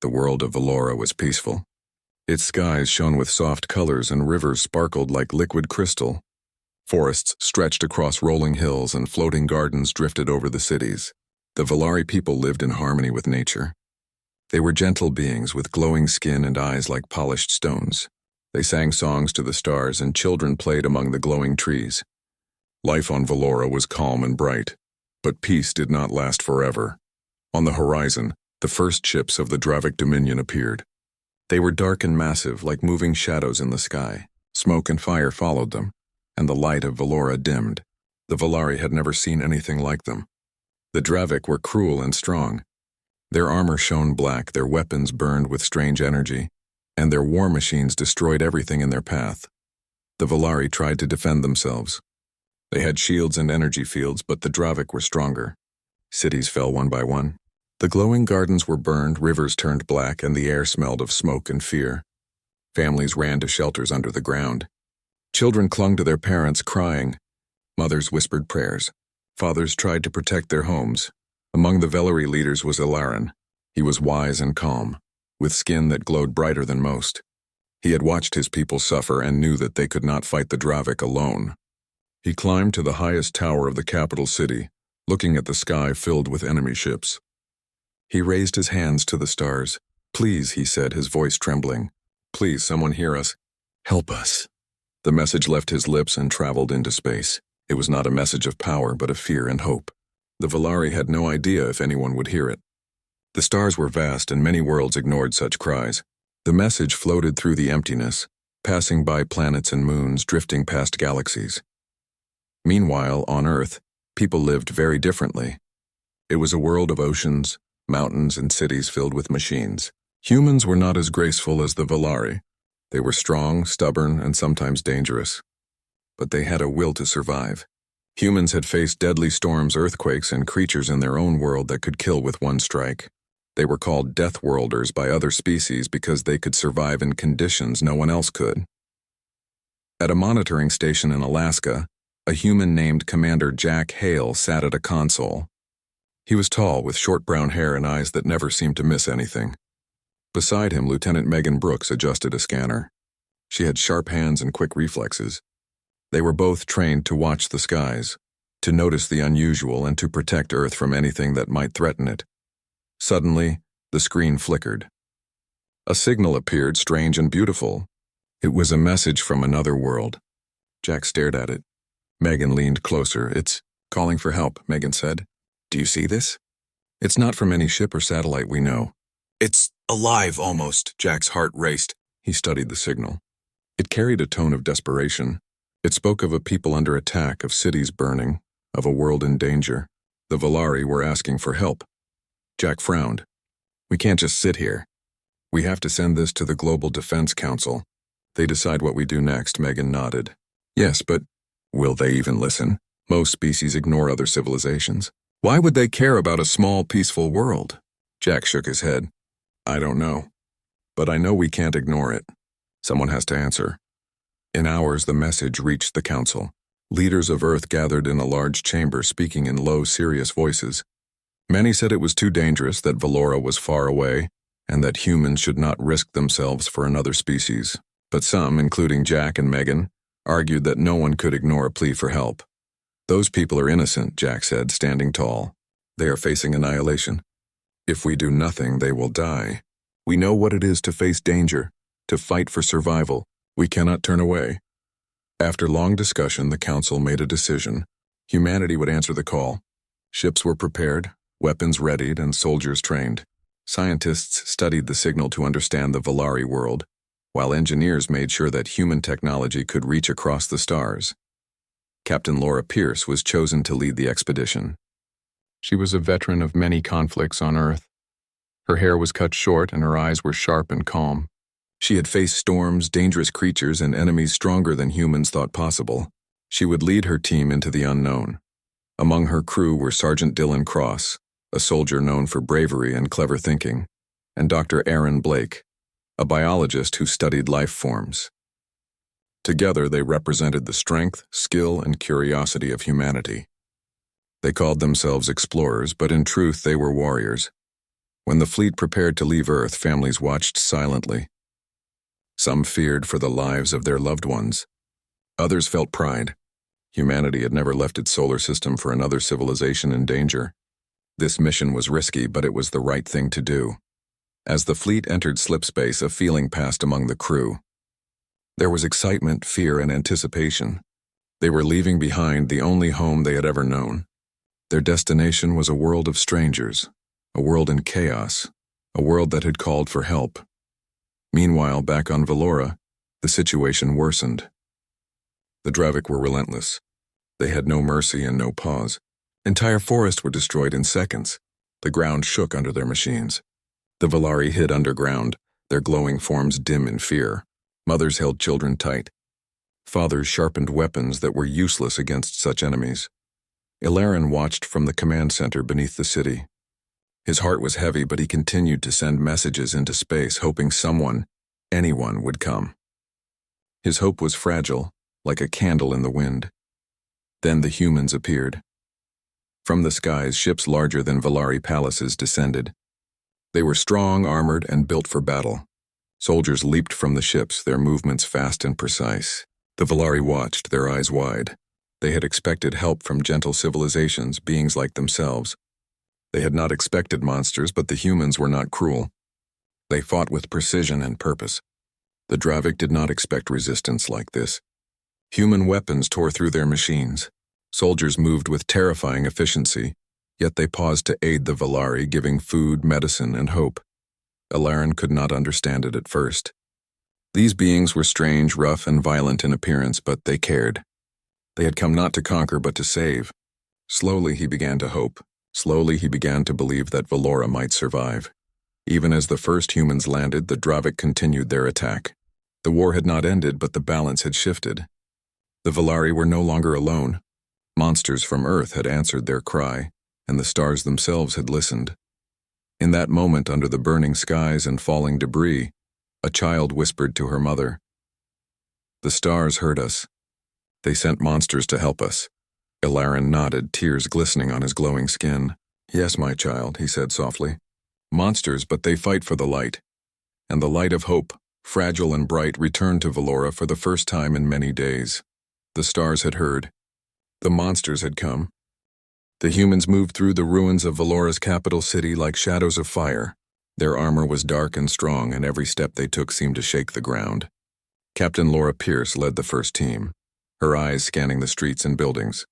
The world of Valora was peaceful. Its skies shone with soft colors and rivers sparkled like liquid crystal. Forests stretched across rolling hills and floating gardens drifted over the cities. The Valari people lived in harmony with nature. They were gentle beings with glowing skin and eyes like polished stones. They sang songs to the stars and children played among the glowing trees. Life on Valora was calm and bright, but peace did not last forever. On the horizon, the first ships of the Dravic Dominion appeared. They were dark and massive, like moving shadows in the sky. Smoke and fire followed them, and the light of Valora dimmed. The Valari had never seen anything like them. The Dravic were cruel and strong. Their armor shone black, their weapons burned with strange energy, and their war machines destroyed everything in their path. The Valari tried to defend themselves. They had shields and energy fields, but the Dravic were stronger. Cities fell one by one. The glowing gardens were burned, rivers turned black, and the air smelled of smoke and fear. Families ran to shelters under the ground. Children clung to their parents, crying. Mothers whispered prayers. Fathers tried to protect their homes. Among the Velari leaders was Ilaran. He was wise and calm, with skin that glowed brighter than most. He had watched his people suffer and knew that they could not fight the Dravic alone. He climbed to the highest tower of the capital city, looking at the sky filled with enemy ships. He raised his hands to the stars. "Please," he said, his voice trembling. "Please, someone hear us. Help us." The message left his lips and traveled into space. It was not a message of power, but of fear and hope. The Valari had no idea if anyone would hear it. The stars were vast, and many worlds ignored such cries. The message floated through the emptiness, passing by planets and moons, drifting past galaxies. Meanwhile, on Earth, people lived very differently. It was a world of oceans, mountains, and cities filled with machines. Humans were not as graceful as the Valari. They were strong, stubborn, and sometimes dangerous. But they had a will to survive. Humans had faced deadly storms, earthquakes, and creatures in their own world that could kill with one strike. They were called Death Worlders by other species because they could survive in conditions no one else could. At a monitoring station in Alaska, a human named Commander Jack Hale sat at a console. He was tall, with short brown hair and eyes that never seemed to miss anything. Beside him, Lieutenant Megan Brooks adjusted a scanner. She had sharp hands and quick reflexes. They were both trained to watch the skies, to notice the unusual, and to protect Earth from anything that might threaten it. Suddenly, the screen flickered. A signal appeared, strange and beautiful. It was a message from another world. Jack stared at it. Megan leaned closer. "It's calling for help," Megan said. "Do you see this?" "It's not from any ship or satellite we know." "It's alive, almost." Jack's heart raced. He studied the signal. It carried a tone of desperation. It spoke of a people under attack, of cities burning, of a world in danger. The Valari were asking for help. Jack frowned. "We can't just sit here. We have to send this to the Global Defense Council. They decide what we do next." Megan nodded. "Yes, but will they even listen? Most species ignore other civilizations. Why would they care about a small, peaceful world?" Jack shook his head. "I don't know. But I know we can't ignore it. Someone has to answer." In hours, the message reached the council. Leaders of Earth gathered in a large chamber, speaking in low, serious voices. Many said it was too dangerous, that Valora was far away, and that humans should not risk themselves for another species. But some, including Jack and Megan, argued that no one could ignore a plea for help. "Those people are innocent," Jack said, standing tall. "They are facing annihilation. If we do nothing, they will die. We know what it is to face danger, to fight for survival. We cannot turn away." After long discussion, the council made a decision. Humanity would answer the call. Ships were prepared, weapons readied, and soldiers trained. Scientists studied the signal to understand the Valari world, while engineers made sure that human technology could reach across the stars. Captain Laura Pierce was chosen to lead the expedition. She was a veteran of many conflicts on Earth. Her hair was cut short and her eyes were sharp and calm. She had faced storms, dangerous creatures, and enemies stronger than humans thought possible. She would lead her team into the unknown. Among her crew were Sergeant Dylan Cross, a soldier known for bravery and clever thinking, and Dr. Aaron Blake, a biologist who studied life forms. Together, they represented the strength, skill, and curiosity of humanity. They called themselves explorers, but in truth they were warriors. When the fleet prepared to leave Earth, families watched silently. Some feared for the lives of their loved ones. Others felt pride. Humanity had never left its solar system for another civilization in danger. This mission was risky, but it was the right thing to do. As the fleet entered slipspace, a feeling passed among the crew. There was excitement, fear, and anticipation. They were leaving behind the only home they had ever known. Their destination was a world of strangers, a world in chaos, a world that had called for help. Meanwhile, back on Valora, the situation worsened. The Dravik were relentless. They had no mercy and no pause. Entire forests were destroyed in seconds. The ground shook under their machines. The Valari hid underground, their glowing forms dim in fear. Mothers held children tight. Fathers sharpened weapons that were useless against such enemies. Ilaren watched from the command center beneath the city. His heart was heavy, but he continued to send messages into space, hoping someone, anyone, would come. His hope was fragile, like a candle in the wind. Then the humans appeared. From the skies, ships larger than Valari palaces descended. They were strong, armored, and built for battle. Soldiers leaped from the ships, their movements fast and precise. The Valari watched, their eyes wide. They had expected help from gentle civilizations, beings like themselves. They had not expected monsters, but the humans were not cruel. They fought with precision and purpose. The Dravik did not expect resistance like this. Human weapons tore through their machines. Soldiers moved with terrifying efficiency, yet they paused to aid the Valari, giving food, medicine, and hope. Ilaren could not understand it at first. These beings were strange, rough, and violent in appearance, but they cared. They had come not to conquer, but to save. Slowly he began to hope. Slowly he began to believe that Valora might survive. Even as the first humans landed, the Dravik continued their attack. The war had not ended, but the balance had shifted. The Valari were no longer alone. Monsters from Earth had answered their cry, and the stars themselves had listened. In that moment, under the burning skies and falling debris, a child whispered to her mother, "The stars heard us. They sent monsters to help us." Ilaren nodded, tears glistening on his glowing skin. "Yes, my child," he said softly. "Monsters, but they fight for the light." And the light of hope, fragile and bright, returned to Valora for the first time in many days. The stars had heard. The monsters had come. The humans moved through the ruins of Valora's capital city like shadows of fire. Their armor was dark and strong, and every step they took seemed to shake the ground. Captain Laura Pierce led the first team, her eyes scanning the streets and buildings.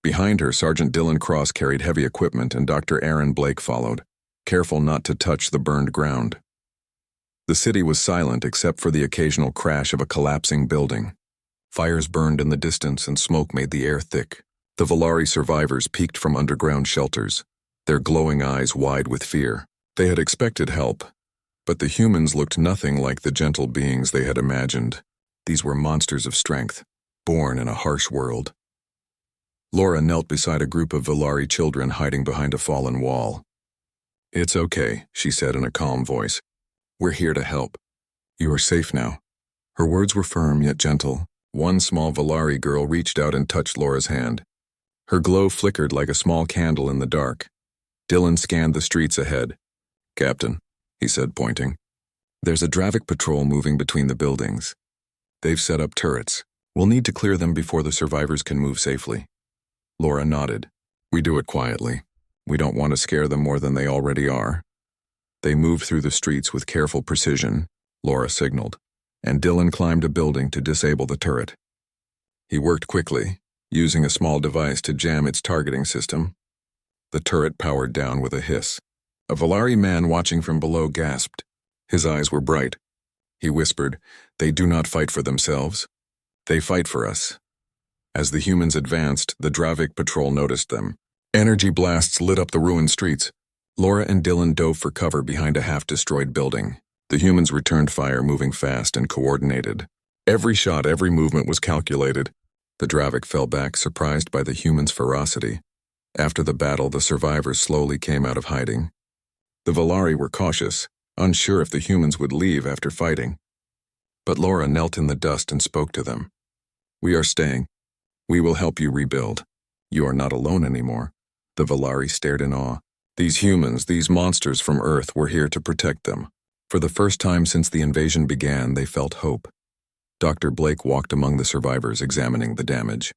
Behind her, Sergeant Dylan Cross carried heavy equipment, and Dr. Aaron Blake followed, careful not to touch the burned ground. The city was silent except for the occasional crash of a collapsing building. Fires burned in the distance, and smoke made the air thick. The Valari survivors peeked from underground shelters, their glowing eyes wide with fear. They had expected help, but the humans looked nothing like the gentle beings they had imagined. These were monsters of strength, born in a harsh world. Laura knelt beside a group of Valari children hiding behind a fallen wall. "It's okay," she said in a calm voice. "We're here to help. You are safe now." Her words were firm yet gentle. One small Valari girl reached out and touched Laura's hand. Her glow flickered like a small candle in the dark. Dylan scanned the streets ahead. "Captain," he said, pointing. "There's a Dravik patrol moving between the buildings. They've set up turrets. We'll need to clear them before the survivors can move safely." Laura nodded. "We do it quietly. We don't want to scare them more than they already are." They moved through the streets with careful precision, Laura signaled, and Dylan climbed a building to disable the turret. He worked quickly, using a small device to jam its targeting system. The turret powered down with a hiss. A Valari man watching from below gasped. His eyes were bright. He whispered, "They do not fight for themselves. They fight for us." As the humans advanced, the Dravik patrol noticed them. Energy blasts lit up the ruined streets. Laura and Dylan dove for cover behind a half-destroyed building. The humans returned fire, moving fast and coordinated. Every shot, every movement was calculated. The Dravik fell back, surprised by the humans' ferocity. After the battle, the survivors slowly came out of hiding. The Valari were cautious, unsure if the humans would leave after fighting. But Laura knelt in the dust and spoke to them. "We are staying. We will help you rebuild. You are not alone anymore." The Valari stared in awe. These humans, these monsters from Earth, were here to protect them. For the first time since the invasion began, they felt hope. Dr. Blake walked among the survivors, examining the damage.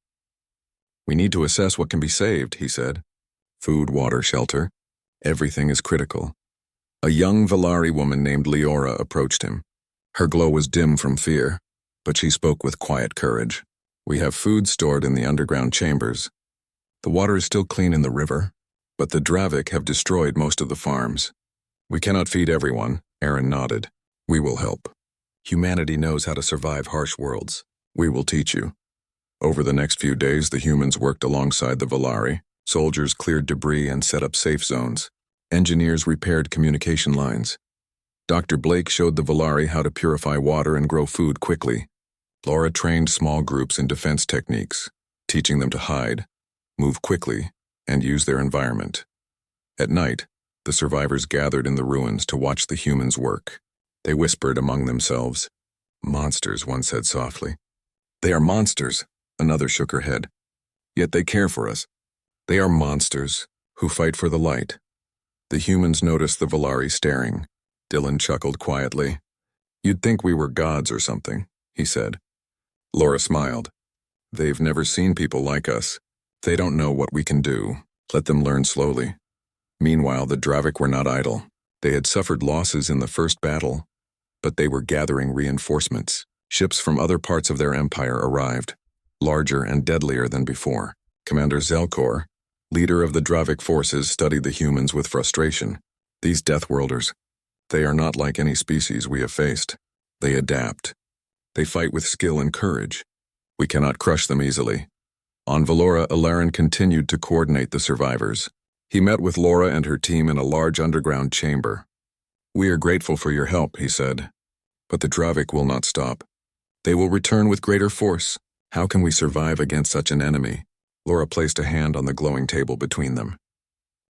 "We need to assess what can be saved," he said. "Food, water, shelter. Everything is critical." A young Valari woman named Leora approached him. Her glow was dim from fear, but she spoke with quiet courage. "We have food stored in the underground chambers. The water is still clean in the river, but the Dravik have destroyed most of the farms. We cannot feed everyone." Aaron nodded. "We will help. Humanity knows how to survive harsh worlds. We will teach you." Over the next few days, the humans worked alongside the Valari. Soldiers cleared debris and set up safe zones. Engineers repaired communication lines. Dr. Blake showed the Valari how to purify water and grow food quickly. Laura trained small groups in defense techniques, teaching them to hide, move quickly, and use their environment. At night, the survivors gathered in the ruins to watch the humans work. They whispered among themselves. "Monsters," one said softly. "They are monsters," another shook her head. "Yet they care for us. They are monsters who fight for the light." The humans noticed the Valari staring. Dylan chuckled quietly. "You'd think we were gods or something," he said. Laura smiled. "They've never seen people like us. They don't know what we can do. Let them learn slowly." Meanwhile, the Dravik were not idle. They had suffered losses in the first battle, but they were gathering reinforcements. Ships from other parts of their empire arrived, larger and deadlier than before. Commander Zelkor, leader of the Dravik forces, studied the humans with frustration. "These Deathworlders, they are not like any species we have faced. They adapt. They fight with skill and courage. We cannot crush them easily." On Valora, Alarin continued to coordinate the survivors. He met with Laura and her team in a large underground chamber. "We are grateful for your help," he said. "But the Dravik will not stop. They will return with greater force. How can we survive against such an enemy?" Laura placed a hand on the glowing table between them.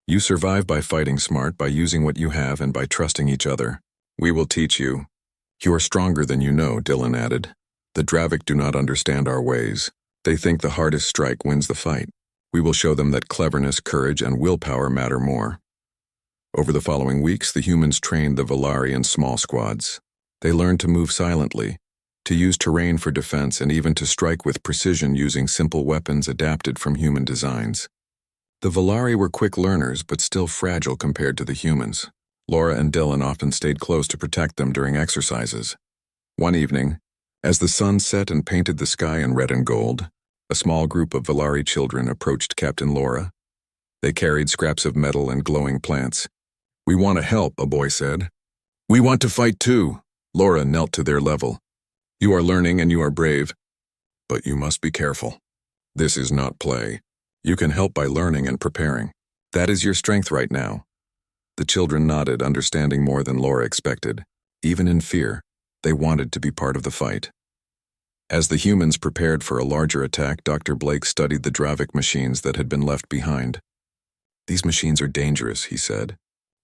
"You survive by fighting smart, by using what you have, and by trusting each other. We will teach you." "You are stronger than you know," Dylan added. "The Dravik do not understand our ways. They think the hardest strike wins the fight. We will show them that cleverness, courage, and willpower matter more." Over the following weeks, the humans trained the Valari in small squads. They learned to move silently, to use terrain for defense, and even to strike with precision using simple weapons adapted from human designs. The Valari were quick learners, but still fragile compared to the humans. Laura and Dylan often stayed close to protect them during exercises. One evening, as the sun set and painted the sky in red and gold, a small group of Valari children approached Captain Laura. They carried scraps of metal and glowing plants. "We want to help," a boy said. "We want to fight too." Laura knelt to their level. "You are learning and you are brave, but you must be careful. This is not play. You can help by learning and preparing. That is your strength right now." The children nodded, understanding more than Laura expected. Even in fear, they wanted to be part of the fight. As the humans prepared for a larger attack, Dr. Blake studied the Dravik machines that had been left behind. "These machines are dangerous," he said,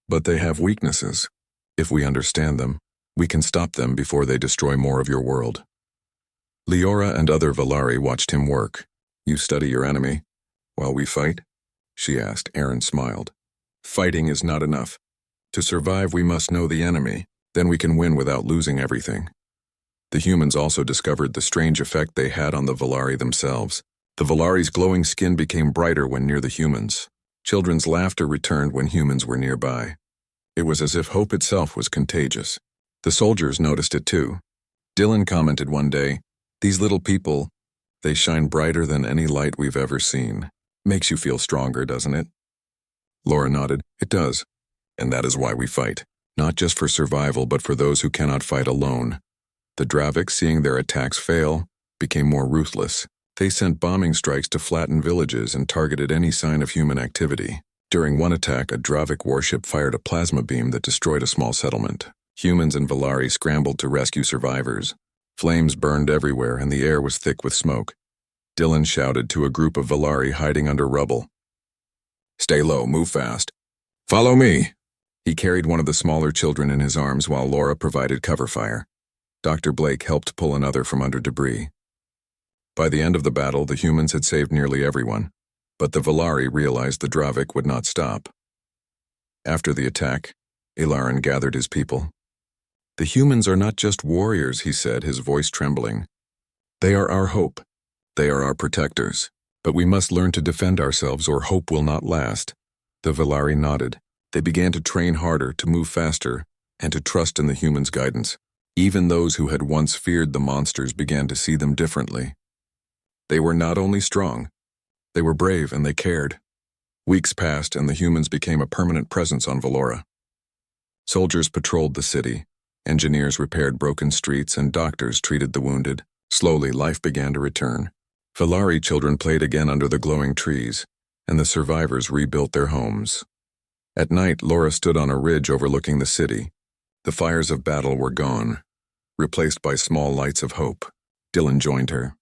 "but they have weaknesses. If we understand them, we can stop them before they destroy more of your world." Leora and other Valari watched him work. "You study your enemy while we fight?" she asked. Aaron smiled. "Fighting is not enough. To survive, we must know the enemy. Then we can win without losing everything." The humans also discovered the strange effect they had on the Valari themselves. The Valari's glowing skin became brighter when near the humans. Children's laughter returned when humans were nearby. It was as if hope itself was contagious. The soldiers noticed it too. Dylan commented one day, "These little people, they shine brighter than any light we've ever seen. Makes you feel stronger, doesn't it?" Laura nodded. "It does. And that is why we fight. Not just for survival, but for those who cannot fight alone." The Dravik, seeing their attacks fail, became more ruthless. They sent bombing strikes to flatten villages and targeted any sign of human activity. During one attack, a Dravik warship fired a plasma beam that destroyed a small settlement. Humans and Valari scrambled to rescue survivors. Flames burned everywhere and the air was thick with smoke. Dylan shouted to a group of Valari hiding under rubble. "Stay low, move fast. Follow me." He carried one of the smaller children in his arms while Laura provided cover fire. Dr. Blake helped pull another from under debris. By the end of the battle, the humans had saved nearly everyone, but the Valari realized the Dravik would not stop. After the attack, Ilarin gathered his people. "The humans are not just warriors," he said, his voice trembling. "They are our hope. They are our protectors. But we must learn to defend ourselves or hope will not last." The Velari nodded. They began to train harder, to move faster, and to trust in the humans' guidance. Even those who had once feared the monsters began to see them differently. They were not only strong, they were brave and they cared. Weeks passed and the humans became a permanent presence on Valora. Soldiers patrolled the city, engineers repaired broken streets, and doctors treated the wounded. Slowly, life began to return. Velari children played again under the glowing trees, and the survivors rebuilt their homes. At night, Laura stood on a ridge overlooking the city. The fires of battle were gone, replaced by small lights of hope. Dylan joined her.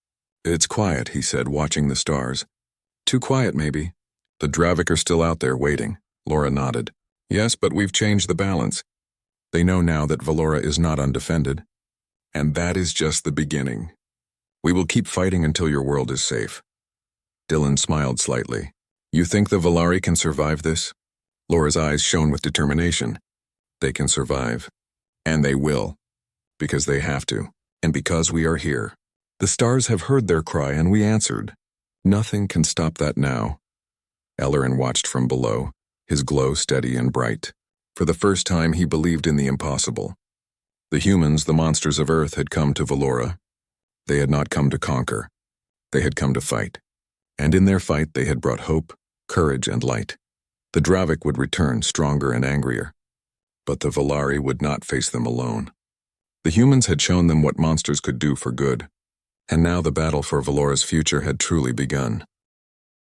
"It's quiet," he said, watching the stars. "Too quiet, maybe." "The Dravik are still out there waiting." Laura nodded. "Yes, but we've changed the balance. They know now that Valora is not undefended. And that is just the beginning. We will keep fighting until your world is safe." Dylan smiled slightly. "You think the Velari can survive this?" Laura's eyes shone with determination. "They can survive. And they will. Because they have to. And because we are here. The stars have heard their cry and we answered. Nothing can stop that now." Ellerin watched from below, his glow steady and bright. For the first time he believed in the impossible. The humans, the monsters of Earth, had come to Valora. They had not come to conquer. They had come to fight. And in their fight they had brought hope, courage, and light. The Dravik would return stronger and angrier. But the Velari would not face them alone. The humans had shown them what monsters could do for good. And now the battle for Valora's future had truly begun.